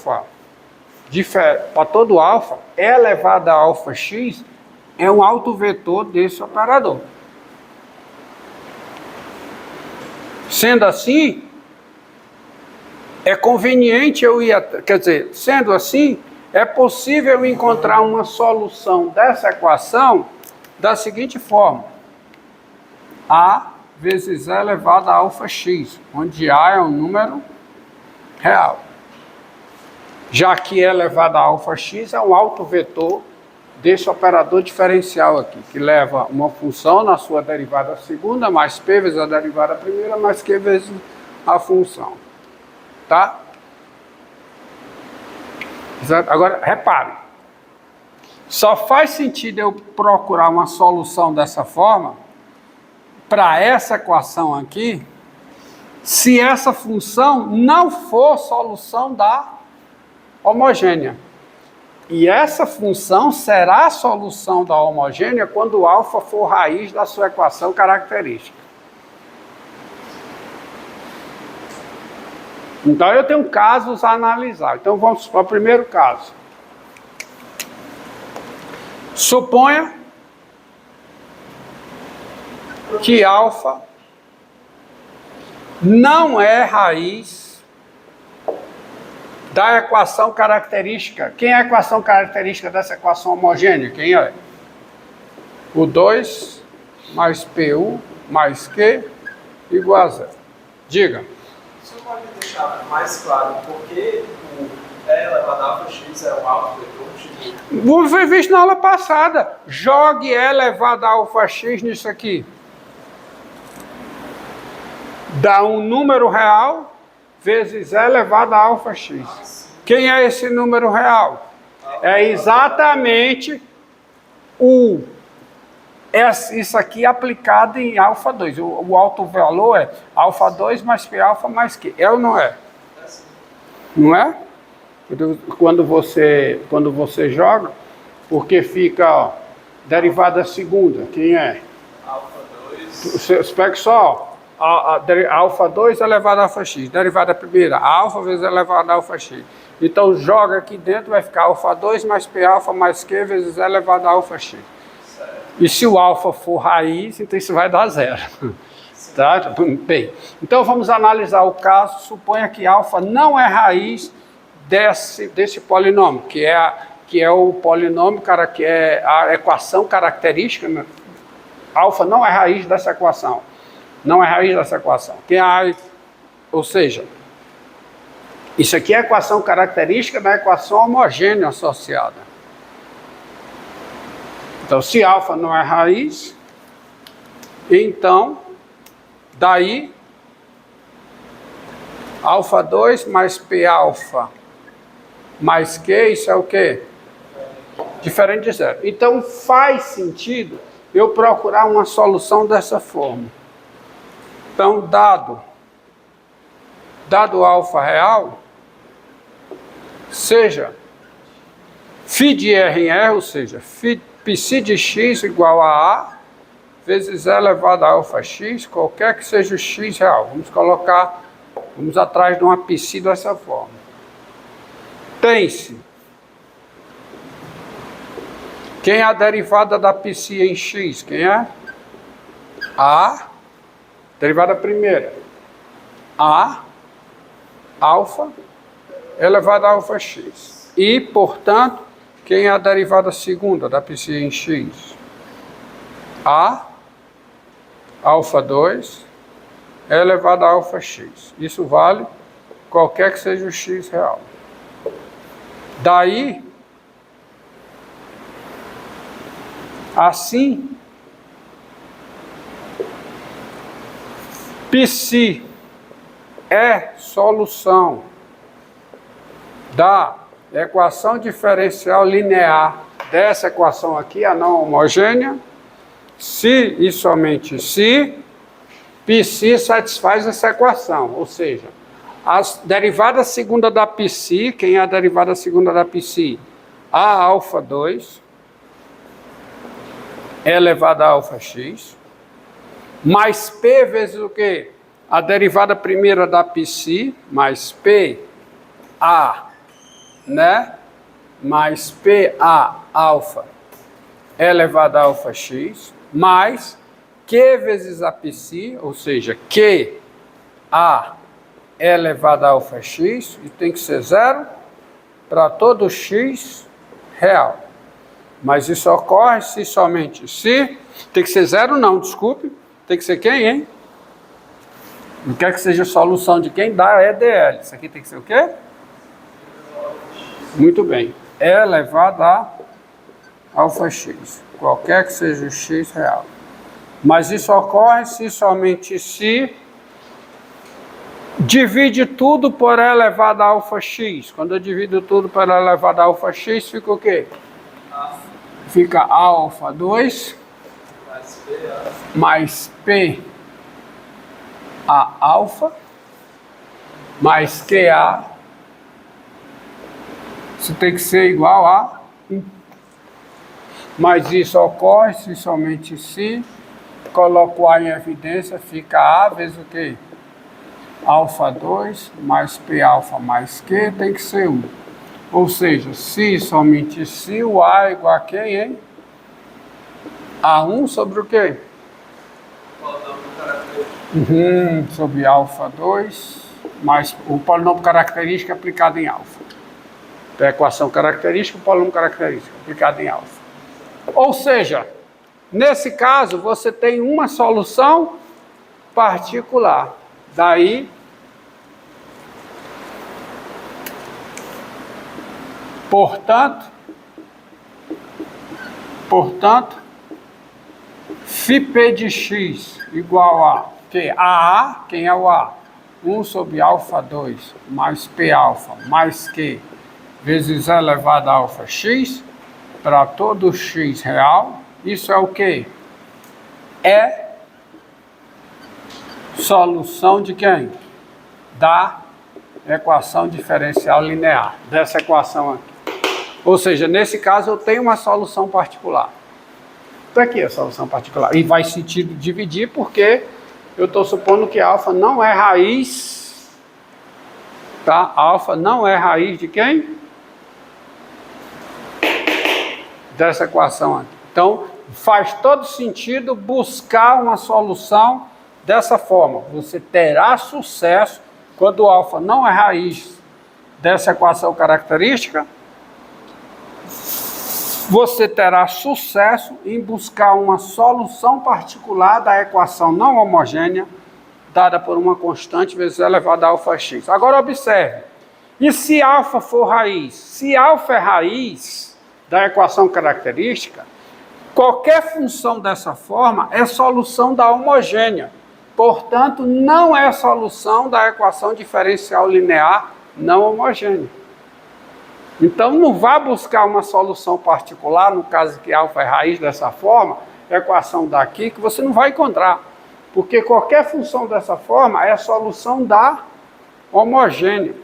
para todo alfa, E elevado a alfa x é um autovetor desse operador. Sendo assim, é conveniente eu ir, quer dizer, sendo assim, é possível encontrar uma solução dessa equação da seguinte forma: A vezes E elevado a alfa x, onde A é um número real. Já que E elevado a alfa x é um autovetor desse operador diferencial aqui, que leva uma função na sua derivada segunda, mais P vezes a derivada primeira, mais Q vezes a função. Tá? Agora, repare. Só faz sentido eu procurar uma solução dessa forma para essa equação aqui, se essa função não for solução da homogênea. E essa função será a solução da homogênea quando o alfa for raiz da sua equação característica. Então eu tenho casos a analisar. Então vamos para o primeiro caso. Suponha que alfa não é raiz da equação característica. Quem é a equação característica dessa equação homogênea? Quem é? O 2 mais PU mais Q igual a zero. Diga. Você pode deixar mais claro por que o E elevado a alfa x é um autovetor? Foi visto na aula passada. Jogue E elevado a alfa x nisso aqui. Dá um número real vezes E elevado a alfa x. Quem é esse número real? É exatamente isso aqui aplicado em alfa 2. O alto valor é alfa 2 mais P alfa mais Q. É ou não é? Não é? Quando você joga, porque fica, ó, derivada segunda. Quem é? Alfa 2. Você pega só, alfa 2 elevado a alfa x, derivada primeira, alfa vezes elevado a alfa x. Então joga aqui dentro, vai ficar alfa 2 mais P alfa mais Q vezes elevado a alfa x. Certo. E se o alfa for raiz, então isso vai dar zero. Tá? Bem, então vamos analisar o caso. Suponha que alfa não é raiz desse polinômio, que é o polinômio, que é a equação característica, né? Alfa não é raiz dessa equação. Não é raiz dessa equação. Ou seja, isso aqui é a equação característica da equação homogênea associada. Então, se alfa não é raiz, então, daí, alfa 2 mais P alfa mais Q, isso é o quê? Diferente de zero. Então, faz sentido eu procurar uma solução dessa forma. Então, dado alfa real, seja φ de R em R, ou seja, psi de x igual a A vezes E elevado a alfa x, qualquer que seja o x real. Vamos atrás de uma psi dessa forma. Tem-se. Quem é a derivada da psi em x? Quem é? A, derivada primeira. A, alfa, elevado a alfa x. E, portanto, quem é a derivada segunda da psi em x? A, alfa 2, elevado a alfa x. Isso vale qualquer que seja o x real. Daí, assim, psi é solução da equação diferencial linear dessa equação aqui, a não homogênea, se e somente se psi satisfaz essa equação, ou seja, a derivada segunda da psi, quem é a derivada segunda da psi? A alfa 2 elevado a alfa x, mais P vezes o quê? A derivada primeira da psi, mais P, A né? Mais PA alfa elevado a alfa x, mais Q vezes a psi, ou seja, QA elevado a alfa x, e tem que ser zero para todo x real. Mas isso ocorre se somente se... Tem que ser zero não, desculpe. Tem que ser quem, hein? Não quer que seja solução de quem dá EDL. Isso aqui tem que ser o quê? Muito bem. E elevado a alfa x. Qualquer que seja o x real. Mas isso ocorre se somente se divide tudo por E elevado a alfa x. Quando eu divido tudo por E elevado a alfa x, fica o quê? Fica alfa 2 mais P a alfa mais QA. Isso tem que ser igual a 1. Mas isso ocorre se somente se coloco A em evidência, fica A vezes o quê? Alfa 2 mais P alfa mais Q tem que ser 1. Ou seja, se somente se o A é igual a quem, hein? A1 sobre o quê? Sobre alfa 2 mais o polinômio característico aplicado em alfa. Então, a equação característica, o polinômio característico aplicado em alfa. Ou seja, nesse caso, você tem uma solução particular. Daí, portanto, φP de x igual a que AA, quem é o A? 1 sobre alfa 2 mais P alfa mais Q vezes E elevado a alfa x para todo x real. Isso é o que? É solução de quem? Da equação diferencial linear, dessa equação aqui. Ou seja, nesse caso eu tenho uma solução particular. Está aqui a solução particular. E vai sentido dividir porque eu estou supondo que alfa não é raiz. Tá? Alfa não é raiz de quem? Dessa equação aqui. Então, faz todo sentido buscar uma solução dessa forma. Você terá sucesso quando o alfa não é raiz dessa equação característica. Você terá sucesso em buscar uma solução particular da equação não homogênea dada por uma constante vezes elevado a alfa x. Agora observe, e se alfa for raiz? Se alfa é raiz da equação característica, qualquer função dessa forma é solução da homogênea. Portanto, não é solução da equação diferencial linear não homogênea. Então, não vá buscar uma solução particular, no caso que alfa é raiz dessa forma, a equação daqui, que você não vai encontrar. Porque qualquer função dessa forma é solução da homogênea.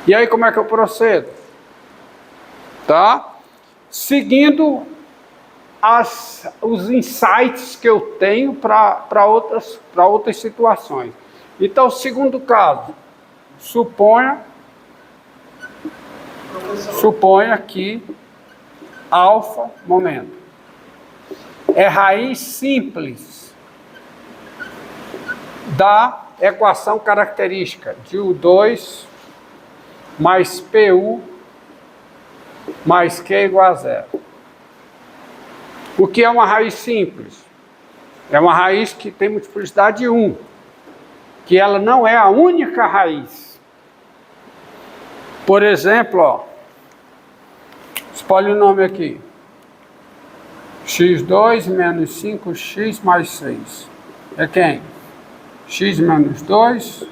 E aí, como é que eu procedo? Tá? Seguindo os insights que eu tenho para outras situações. Então, segundo caso, suponha que alfa, momento, é raiz simples da equação característica de U2 mais PU mais Q igual a zero. O que é uma raiz simples? É uma raiz que tem multiplicidade 1, que ela não é a única raiz. Por exemplo, ó, esse polinômio aqui, x2 menos 5x mais 6. É quem? X menos 2.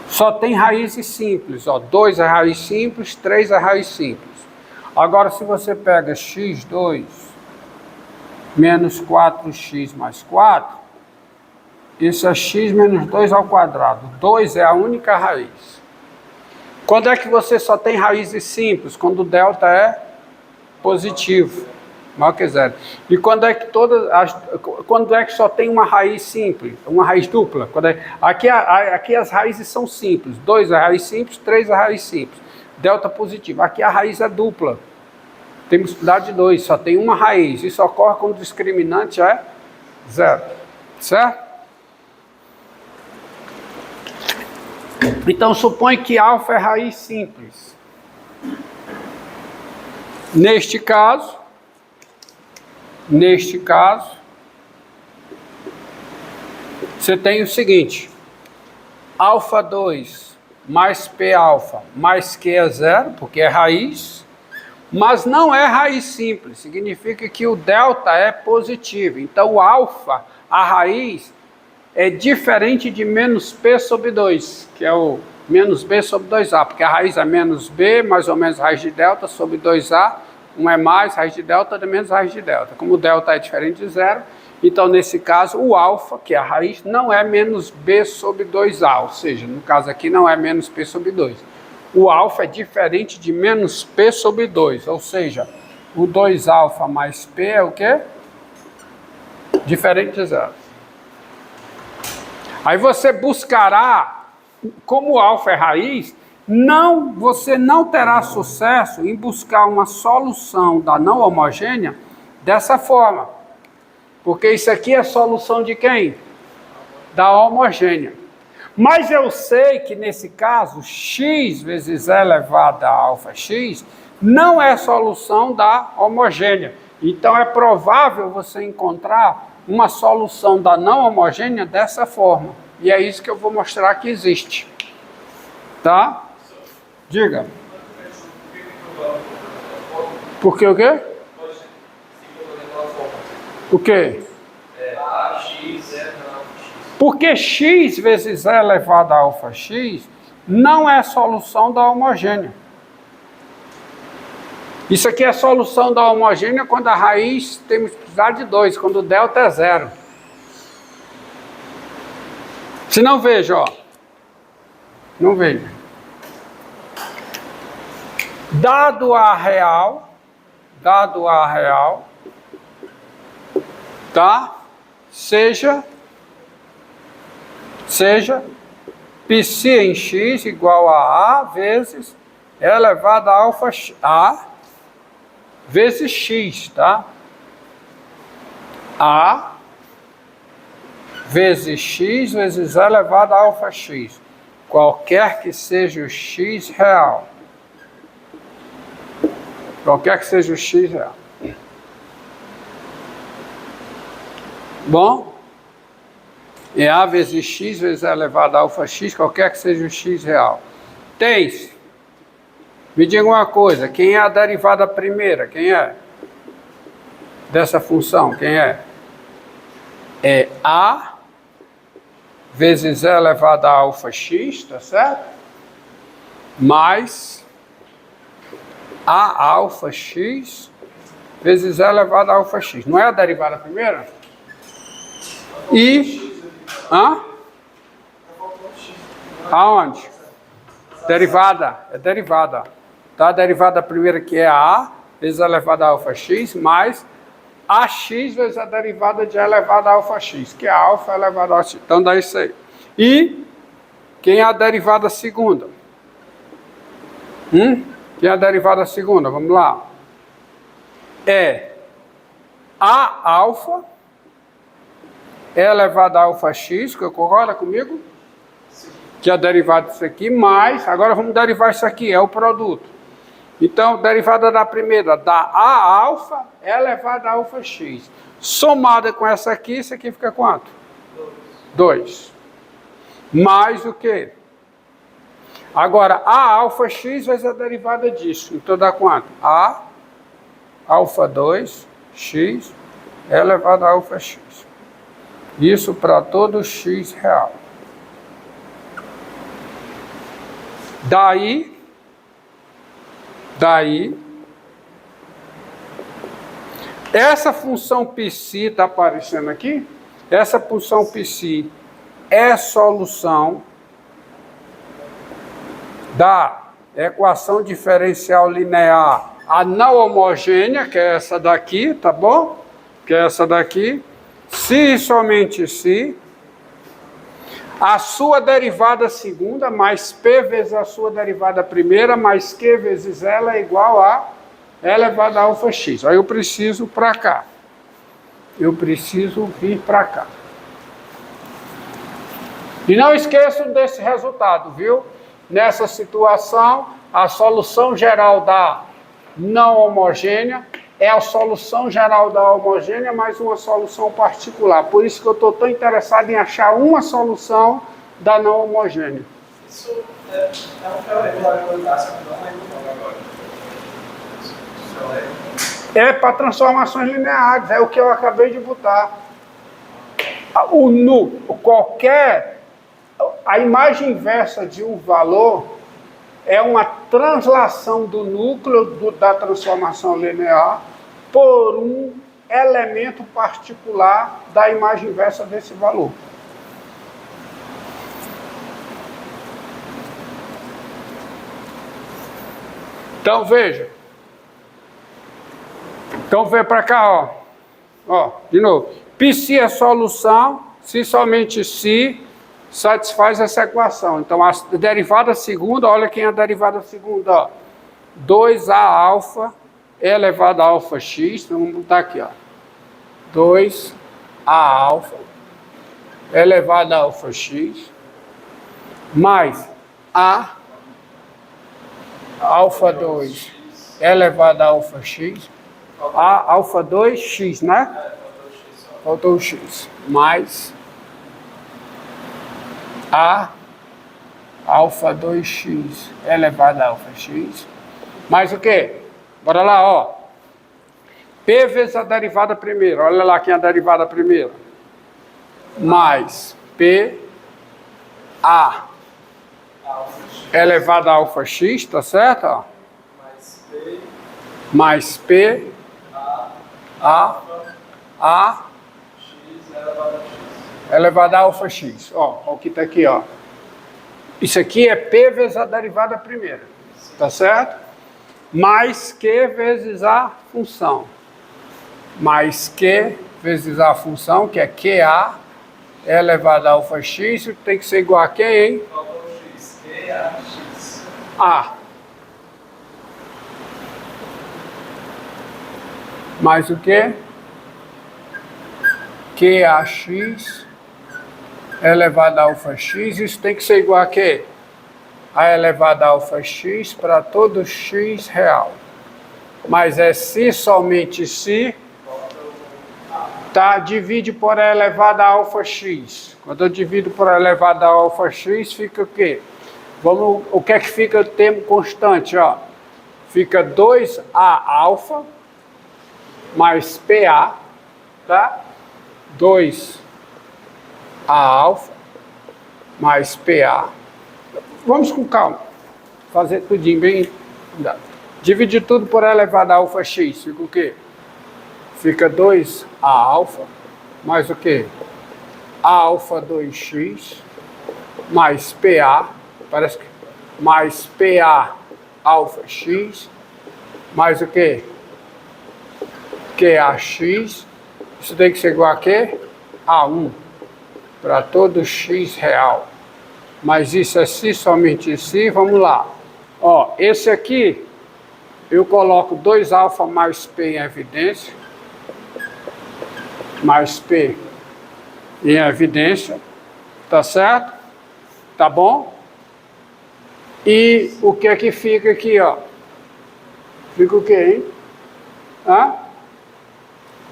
Só tem raízes simples, ó, 2 é raiz simples, 3 é raiz simples. Agora, se você pega x2 menos 4x mais 4, isso é x menos 2 ao quadrado. 2 é a única raiz. Quando é que você só tem raízes simples? Quando o delta é positivo. Maior que zero. E quando é que quando é que só tem uma raiz simples, uma raiz dupla? Aqui as raízes são simples. 2 é a raiz simples, 3 é a raiz simples. Delta positivo. Aqui a raiz é dupla. Tem multiplicidade de 2, só tem uma raiz. Isso ocorre quando o discriminante é zero. Certo? Então supõe que alfa é raiz simples. Neste caso, você tem o seguinte: alfa 2 mais P alfa mais Q é zero, porque é raiz, mas não é raiz simples, significa que o delta é positivo. Então o alfa, a raiz, é diferente de menos P sobre 2, que é o menos B sobre 2A, porque a raiz é menos B, mais ou menos raiz de delta, sobre 2A, 1 é mais, raiz de delta é menos raiz de delta. Como o delta é diferente de zero, então nesse caso o alfa, que é a raiz, não é menos B sobre 2A, ou seja, no caso aqui não é menos P sobre 2. O alfa é diferente de menos P sobre 2, ou seja, o 2 alfa mais P é o quê? Diferente de zero. Aí você buscará, como o alfa é raiz, você não terá sucesso em buscar uma solução da não homogênea dessa forma. Porque isso aqui é solução de quem? Da homogênea. Mas eu sei que nesse caso, x vezes e elevado a alfa x não é solução da homogênea. Então é provável você encontrar uma solução da não homogênea dessa forma. E é isso que eu vou mostrar que existe. Tá? Diga. Por que o quê? O quê? Porque x vezes e elevado a alfa x não é solução da homogênea. Isso aqui é solução da homogênea quando a raiz tem multiplicidade de 2, quando o delta é zero. Se não, veja, ó. Não veja. Dado A real, tá? Seja Psi em x igual a A vezes E elevado a alfa A vezes x, tá? A vezes x vezes E elevado a alfa x. Qualquer que seja o x real. Qualquer que seja o x real. Bom? É A vezes x vezes E elevado a alfa x, qualquer que seja o x real. Tens. Me diga uma coisa, quem é a derivada primeira? Quem é? Dessa função, quem é? É A vezes E elevado a alfa x, tá certo? Mais A alfa x vezes E elevado a alfa x. Não é a derivada primeira? E... Aonde? Derivada. É derivada. Tá? A derivada primeira que é A vezes E elevado a alfa x mais AX vezes a derivada de E elevado a alfa x, que é alfa elevado a alfa x. Então dá isso aí. E quem é a derivada segunda? Quem é a derivada segunda? Vamos lá. É A alfa E elevado a alfa x, que concorda comigo? Sim. Que é a derivada disso aqui, mais, agora vamos derivar isso aqui, é o produto. Então, derivada da primeira, da A alfa E elevado a alfa x. Somada com essa aqui, isso aqui fica quanto? 2. Mais o quê? Agora, A alfa x vezes a derivada disso. Então dá quanto? A alfa 2 x E elevado a alfa x. Isso para todo x real. Daí, essa função psi está aparecendo aqui? Essa função psi é solução da equação diferencial linear a não homogênea, que é essa daqui, tá bom? Que é essa daqui. Se e somente se. A sua derivada segunda, mais P vezes a sua derivada primeira, mais Q vezes ela é igual a E elevado a alfa x. Aí eu preciso para cá. Eu preciso vir para cá. E não esqueçam desse resultado, viu? Nessa situação, a solução geral da não homogênea é a solução geral da homogênea mais uma solução particular. Por isso que eu estou tão interessado em achar uma solução da não homogênea. Isso é um teorema da regularidade, que não lembro o nome agora. É para transformações lineares, é o que eu acabei de botar. A imagem inversa de um valor é uma translação do núcleo da transformação linear por um elemento particular da imagem inversa desse valor. Então veja. Então vem para cá, ó, de novo. Psi é solução, se somente se satisfaz essa equação. Então a derivada segunda, olha quem é a derivada segunda, ó. 2a alfa elevado a alfa x, então vamos botar aqui, ó. 2a alfa elevado a alfa x mais a alfa 2 elevado a alfa x, a alfa 2x, né? Faltou o x. Mais a alfa 2x elevado a alfa x. Mais o quê? Bora lá, ó. P vezes a derivada primeira. Olha lá quem é a derivada primeira. Mais P a elevado a alfa x, tá certo? Ó. Mais P a elevado a alfa x. Ó, o que está aqui, ó. Isso aqui é P vezes a derivada primeira. Tá certo? Mais Q vezes a função. Mais Q vezes a função, que é QA elevado a alfa x, tem que ser igual a quem, hein? X, QA, X. A. Mais o quê? QAX elevado a alfa x, isso tem que ser igual a quê? A elevado a alfa x para todo x real. Mas é se somente se, tá? Divide por a elevado a alfa x. Quando eu divido por a elevado a alfa x, fica o quê? O que é que fica o termo constante, ó? Fica 2a alfa mais PA, tá? 2a alfa mais PA. Vamos com calma. Fazer tudinho bem. Dividir tudo por elevado a alfa x. Fica o quê? Fica 2a alfa mais o quê? A alfa 2x mais PA. Parece que mais PA alfa x mais o quê? QAX, isso tem que ser igual a quê? A1, para todo x real. Mas isso é se somente se, vamos lá. Ó, esse aqui, eu coloco 2 alfa mais P em evidência. Mais P em evidência, tá certo? Tá bom? E o que é que fica aqui, ó? Fica o quê, hein? Hã?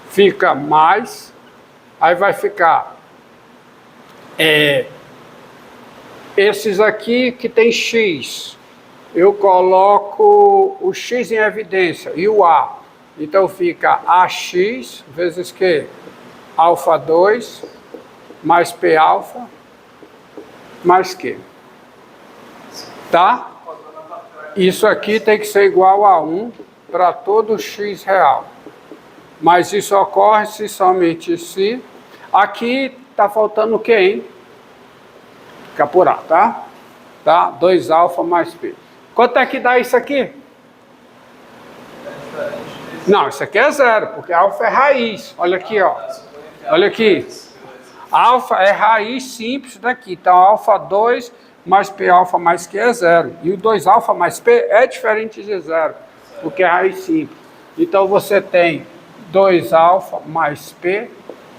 Fica mais, aí vai ficar esses aqui que tem x, eu coloco o x em evidência e o a, então fica ax vezes que? Alfa 2 mais p alfa mais q, tá? Isso aqui tem que ser igual a 1 para todo x real. Mas isso ocorre se somente se. Aqui está faltando o que, hein? Capurar, tá? Tá? 2 alfa mais P. Quanto é que dá isso aqui? Não, isso aqui é zero, porque alfa é raiz. Olha aqui, ó. Olha aqui. Alfa é raiz simples daqui. Então, alfa 2 mais P alfa mais Q é zero. E o 2 alfa mais P é diferente de zero, porque é raiz simples. Então, você tem 2 alfa mais P